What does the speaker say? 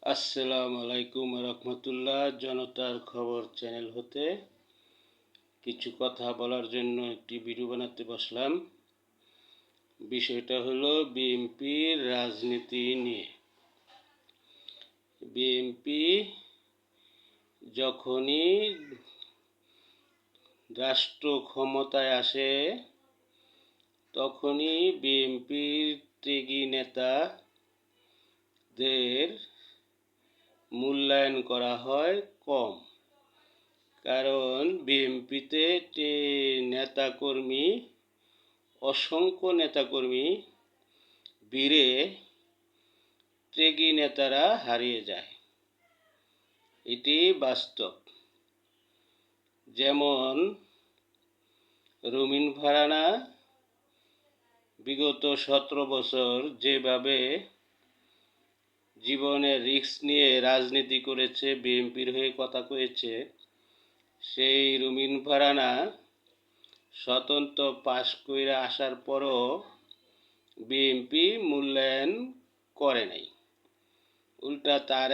আসসালামু আলাইকুম রহমতুল্লাহ। জনতার খবর চ্যানেল হতে কিছু কথা বলার জন্য একটি ভিডিও বানাতে বসলাম। বিষয়টা হলো বিএনপির রাজনীতি নিয়ে। বিএনপি যখনই রাষ্ট্র ক্ষমতায় আসে তখনই বিএনপির ত্যাগী নেতাদের মূল্যায়ন করা হয় কম। কারণ বিএনপিতে অসংখ্য নেতাকর্মী বীরে ত্যাগী নেতারা হারিয়ে যায়, এটি বাস্তব। যেমন রুমিন ফারহানা বিগত 17 বছর যেভাবে জীবনের রিস্ক নিয়ে রাজনীতি করেছে, বিএনপির হয়ে কথা কয়েছে, সেই রুমিন ফারহানা স্বতন্ত্র পাশ করে আসার পরও বিএনপি মূল্যায়ন করে নাই। উল্টা তার